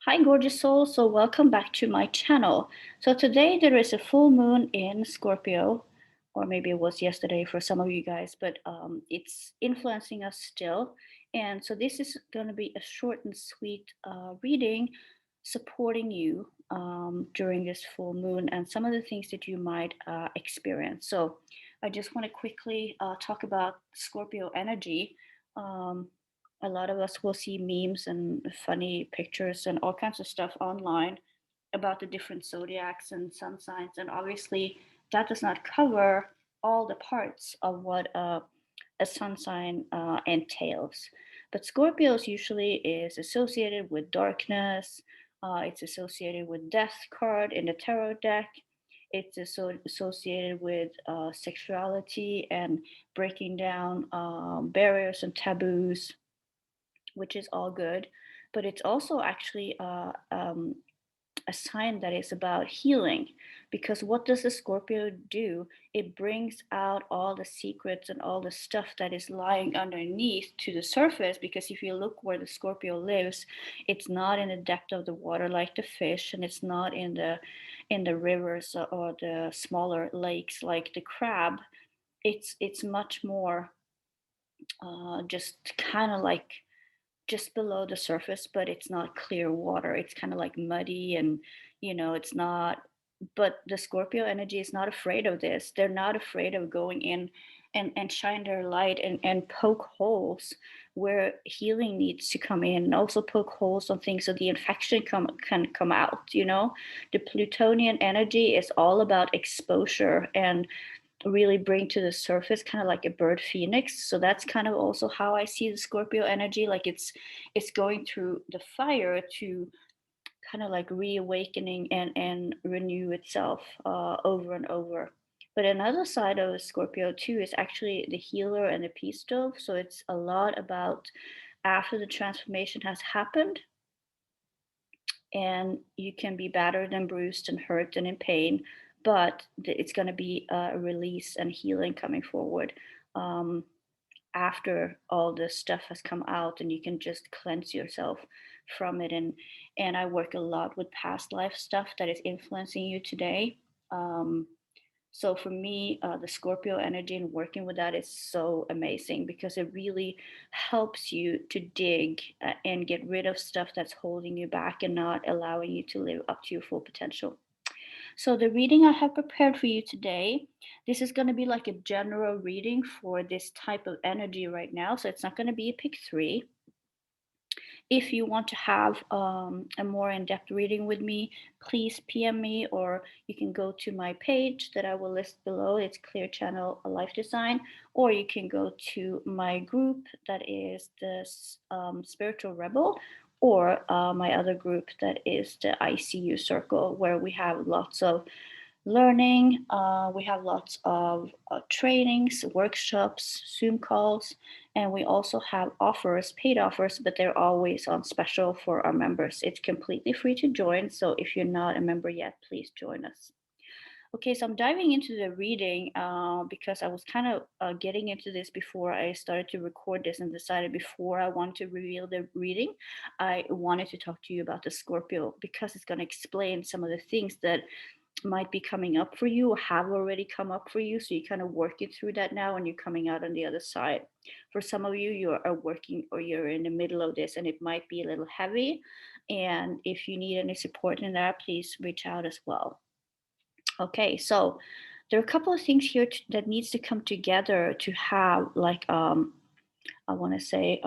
Hi, gorgeous soul. So, welcome back to my channel. So, today there is a full moon in Scorpio, or maybe it was yesterday for some of you guys, but it's influencing us still. And so, this is going to be a short and sweet reading supporting you during this full moon and some of the things that you might experience. So, I just want to quickly talk about Scorpio energy. Um, a lot of us will see memes and funny pictures and all kinds of stuff online about the different zodiacs and sun signs. And obviously, that does not cover all the parts of what a sun sign entails. But Scorpios usually is associated with darkness. It's associated with death card in the tarot deck. It's associated with sexuality and breaking down barriers and taboos, which is all good. But it's also actually a sign that is about healing, because what does the Scorpio do? It brings out all the secrets and all the stuff that is lying underneath to the surface. Because if you look where the Scorpio lives, it's not in the depth of the water like the fish, and it's not in the rivers or the smaller lakes like the crab. It's much more just kind of like just below the surface, but it's not clear water. It's kind of like muddy, and it's not. But the Scorpio energy is not afraid of this. They're not afraid of going in and shine their light and poke holes where healing needs to come in, and also poke holes on things so the infection can come out. The Plutonian energy is all about exposure and really bring to the surface, kind of like a bird phoenix. So that's kind of also how I see the Scorpio energy, like it's going through the fire to kind of like reawakening and renew itself over and over. But another side of the Scorpio too is actually the healer and the peace stove. So it's a lot about after the transformation has happened, and you can be battered and bruised and hurt and in pain, but it's going to be a release and healing coming forward um, after all this stuff has come out, and you can just cleanse yourself from it. And I work a lot with past life stuff that is influencing you today. um, so for me, the Scorpio energy and working with that is so amazing, because it really helps you to dig and get rid of stuff that's holding you back and not allowing you to live up to your full potential. So the reading I have prepared for you today, this is going to be like a general reading for this type of energy right now. So it's not going to be a pick three. If you want to have a more in-depth reading with me, please PM me, or you can go to my page that I will list below. It's Clear Channel Life Design, or you can go to my group that is the Spiritual Rebel, or my other group that is the ICU Circle, where we have lots of learning. We have lots of trainings, workshops, Zoom calls, and we also have offers, paid offers, but they're always on special for our members. It's completely free to join. So if you're not a member yet, please join us. Okay, so I'm diving into the reading because I was kind of getting into this before I started to record this, and decided before I want to reveal the reading, I wanted to talk to you about the Scorpio, because it's going to explain some of the things that might be coming up for you or have already come up for you. So you're kind of working through that now, and you're coming out on the other side. For some of you, you are working or you're in the middle of this, and it might be a little heavy. And if you need any support in that, please reach out as well. Okay, so there are a couple of things here that needs to come together to have like I want to say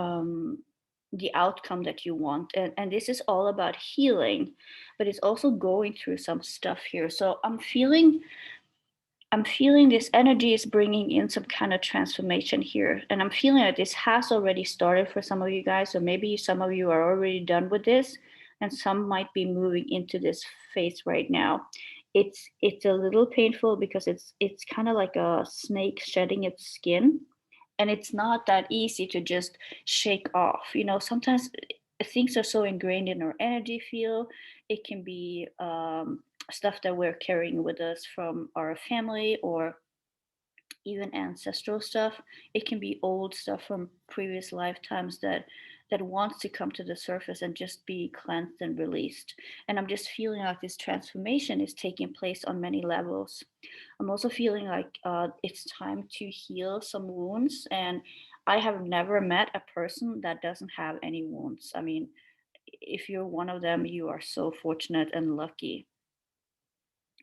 the outcome that you want, and this is all about healing, but it's also going through some stuff here. So I'm feeling this energy is bringing in some kind of transformation here, and I'm feeling that this has already started for some of you guys. So maybe some of you are already done with this, and some might be moving into this phase right now. It's a little painful, because it's kind of like a snake shedding its skin, and it's not that easy to just shake off. Sometimes things are so ingrained in our energy field. It can be stuff that we're carrying with us from our family, or even ancestral stuff. It can be old stuff from previous lifetimes that that wants to come to the surface and just be cleansed and released. And I'm just feeling like this transformation is taking place on many levels. I'm also feeling like it's time to heal some wounds. And I have never met a person that doesn't have any wounds. I mean, if you're one of them, you are so fortunate and lucky.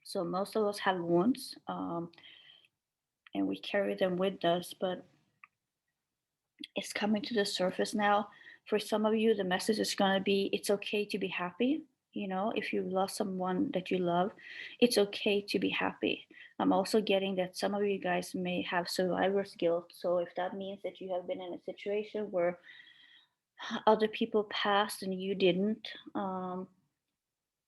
So most of us have wounds, and we carry them with us, but it's coming to the surface now. For some of you, the message is going to be it's okay to be happy. You know, if you lost someone that you love, it's okay to be happy. I'm also getting that some of you guys may have survivor's guilt. So if that means that you have been in a situation where other people passed and you didn't,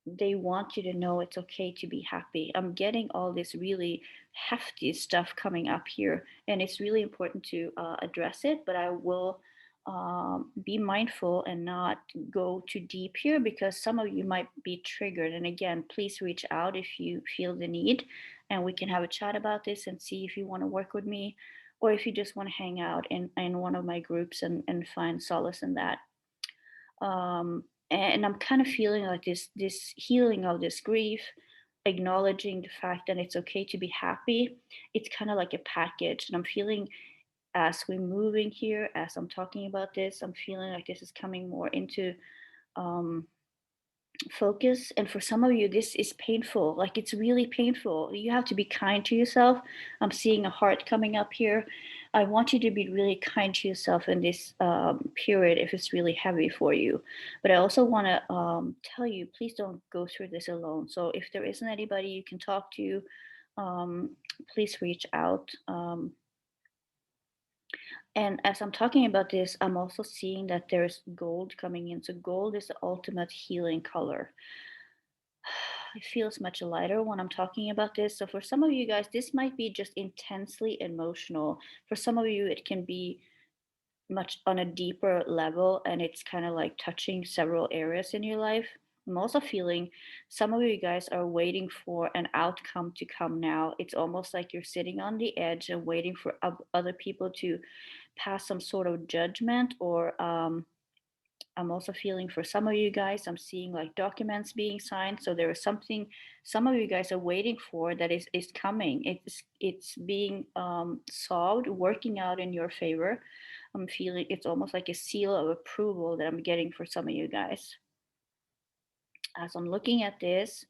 they want you to know it's okay to be happy. I'm getting all this really hefty stuff coming up here, and it's really important to address it. But I will be mindful and not go too deep here because some of you might be triggered. And again, please reach out if you feel the need, and we can have a chat about this and see if you want to work with me or if you just want to hang out in one of my groups and find solace in that. And I'm kind of feeling like this healing of this grief, acknowledging the fact that it's okay to be happy. It's kind of like a package, and I'm feeling as we're moving here, as I'm talking about this, I'm feeling like this is coming more into um, focus. And for some of you, this is painful. Like it's really painful. You have to be kind to yourself. I'm seeing a heart coming up here. I want you to be really kind to yourself in this period if it's really heavy for you. But I also want to tell you, please don't go through this alone. So if there isn't anybody you can talk to, um, please reach out. And as I'm talking about this, I'm also seeing that there's gold coming in. So gold is the ultimate healing color. It feels much lighter when I'm talking about this. So for some of you guys, this might be just intensely emotional. For some of you, it can be much on a deeper level and it's kind of like touching several areas in your life. I'm also feeling some of you guys are waiting for an outcome to come now. It's almost like you're sitting on the edge and waiting for other people to pass some sort of judgment or I'm also feeling for some of you guys, I'm seeing like documents being signed. So there is something some of you guys are waiting for that is coming. It's being solved, working out in your favor. I'm feeling it's almost like a seal of approval that I'm getting for some of you guys. As I'm looking at this,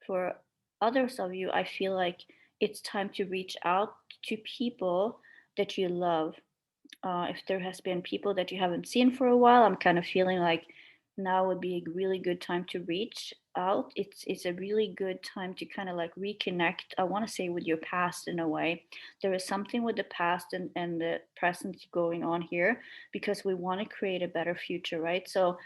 for others of you, I feel like it's time to reach out to people that you love. If there has been people that you haven't seen for a while, I'm kind of feeling like now would be a really good time to reach out. It's a really good time to kind of like reconnect. I want to say with your past in a way. There is something with the past and the present going on here because we want to create a better future, right? So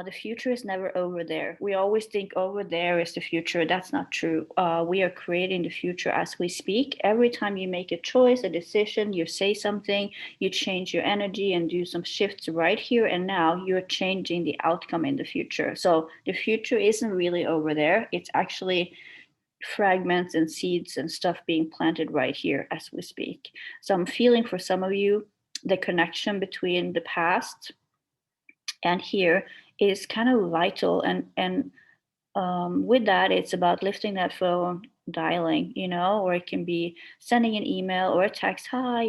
the future is never over there. We always think over there is the future. That's not true. We are creating the future as we speak. Every time you make a choice, a decision, you say something, you change your energy and do some shifts right here and now, you're changing the outcome in the future. So the future isn't really over there. It's actually fragments and seeds and stuff being planted right here as we speak. So I'm feeling for some of you the connection between the past and here is kind of vital and with that it's about lifting that phone dialing, or it can be sending an email or a text, hi,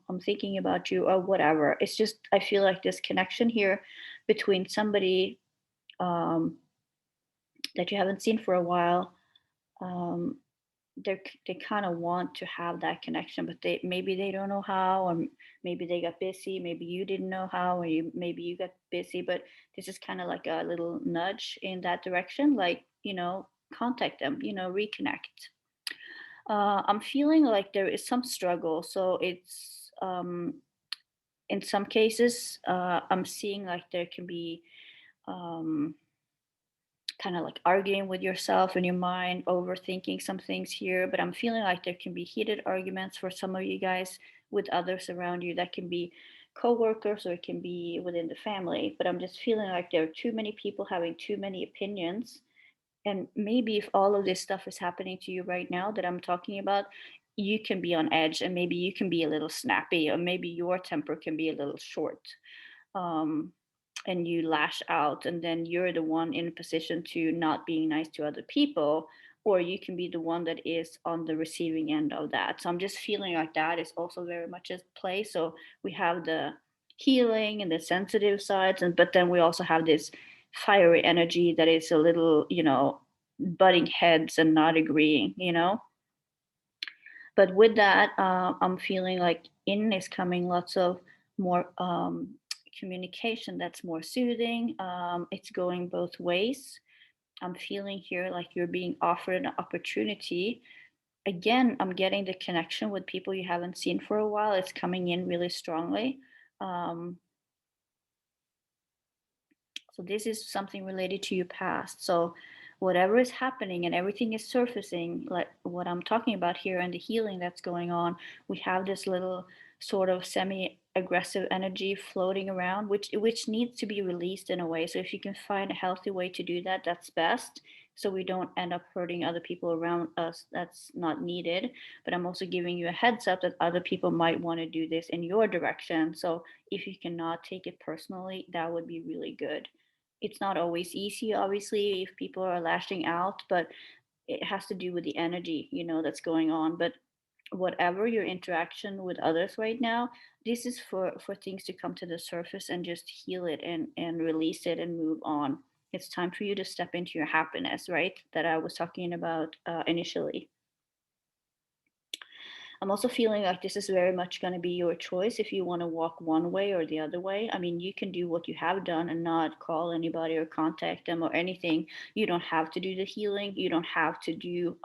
I'm thinking about you or whatever. It's just I feel like this connection here between somebody um, that you haven't seen for a while. um, they kind of want to have that connection, but they don't know how, or maybe they got busy, maybe you didn't know how, or maybe you got busy, but this is kind of like a little nudge in that direction, like, contact them, reconnect. I'm feeling like there is some struggle, so it's in some cases I'm seeing like there can be um, kind of like arguing with yourself in your mind, overthinking some things here. But I'm feeling like there can be heated arguments for some of you guys with others around you. That can be coworkers or it can be within the family. But I'm just feeling like there are too many people having too many opinions. And maybe if all of this stuff is happening to you right now that I'm talking about, you can be on edge and maybe you can be a little snappy or maybe your temper can be a little short. um, and you lash out, and then you're the one in a position to not being nice to other people, or you can be the one that is on the receiving end of that. So I'm just feeling like that is also very much at play. So we have the healing and the sensitive sides, and but then we also have this fiery energy that is a little, butting heads and not agreeing. But with that, I'm feeling like in is coming lots of more communication that's more soothing. It's going both ways. I'm feeling here like you're being offered an opportunity. Again, I'm getting the connection with people you haven't seen for a while. It's coming in really strongly. Um, So this is something related to your past. So whatever is happening and everything is surfacing, like what I'm talking about here and the healing that's going on, we have this little sort of semi-aggressive energy floating around, which needs to be released in a way. So if you can find a healthy way to do that, that's best. So we don't end up hurting other people around us. That's not needed. But I'm also giving you a heads up that other people might want to do this in your direction. So if you cannot take it personally, that would be really good. It's not always easy, obviously, if people are lashing out, but it has to do with the energy, that's going on. But whatever your interaction with others right now, this is for things to come to the surface and just heal it and release it and move on. It's time for you to step into your happiness, right? That I was talking about initially. I'm also feeling like this is very much going to be your choice if you want to walk one way or the other way. I mean, you can do what you have done and not call anybody or contact them or anything. You don't have to do the healing. You don't have to do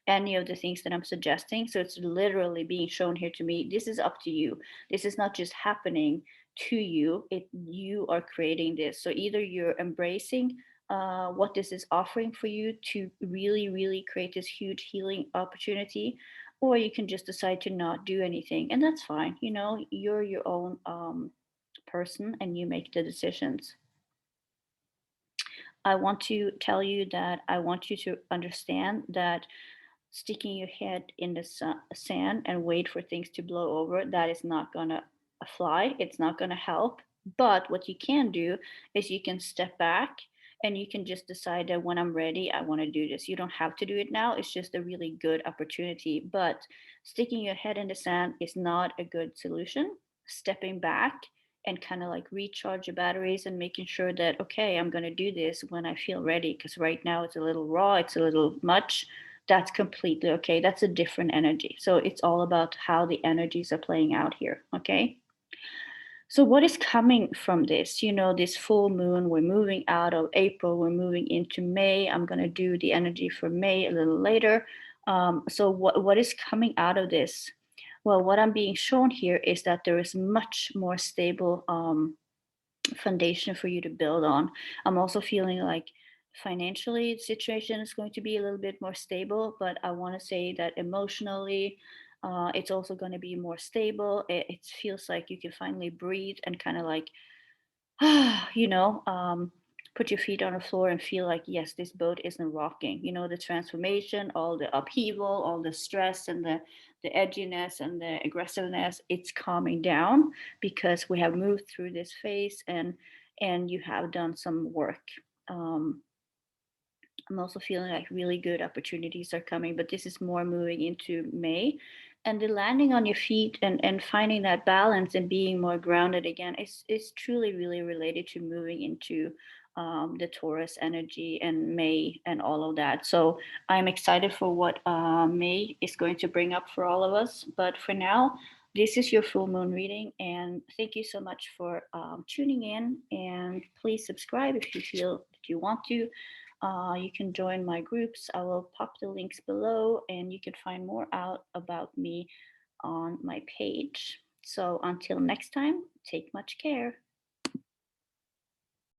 any of the things that I'm suggesting. So it's literally being shown here to me. This is up to you. This is not just happening to you. You are creating this. So either you're embracing what this is offering for you to really, really create this huge healing opportunity, or you can just decide to not do anything, and that's fine. You're your own person and you make the decisions. I want to tell you that I want you to understand that sticking your head in the sand and wait for things to blow over, that is not gonna fly. It's not gonna help. But what you can do is you can step back and you can just decide that when I'm ready, I want to do this. You don't have to do it now. It's just a really good opportunity. But sticking your head in the sand is not a good solution. Stepping back and kind of like recharge your batteries and making sure that, okay, I'm going to do this when I feel ready. Because right now it's a little raw, it's a little much. That's completely okay. That's a different energy. So it's all about how the energies are playing out here. Okay. So, what is coming from this? This full moon, we're moving out of April, we're moving into May. I'm going to do the energy for May a little later. So, what is coming out of this? Well, what I'm being shown here is that there is much more stable foundation for you to build on. I'm also feeling like financially the situation is going to be a little bit more stable, but I want to say that emotionally, it's also going to be more stable. It feels like you can finally breathe and kind of like you know, put your feet on the floor and feel like, yes, this boat isn't rocking. The transformation, all the upheaval, all the stress and the edginess and the aggressiveness, it's calming down because we have moved through this phase and you have done some work. Um, I'm also feeling like really good opportunities are coming, but this is more moving into May. And the landing on your feet and finding that balance and being more grounded again is truly really related to moving into the Taurus energy and May and all of that. So I'm excited for what May is going to bring up for all of us. But for now, this is your full moon reading. And thank you so much for tuning in. And please subscribe if you feel that you want to. You can join my groups. I will pop the links below, and you can find more out about me on my page. So until next time, take much care.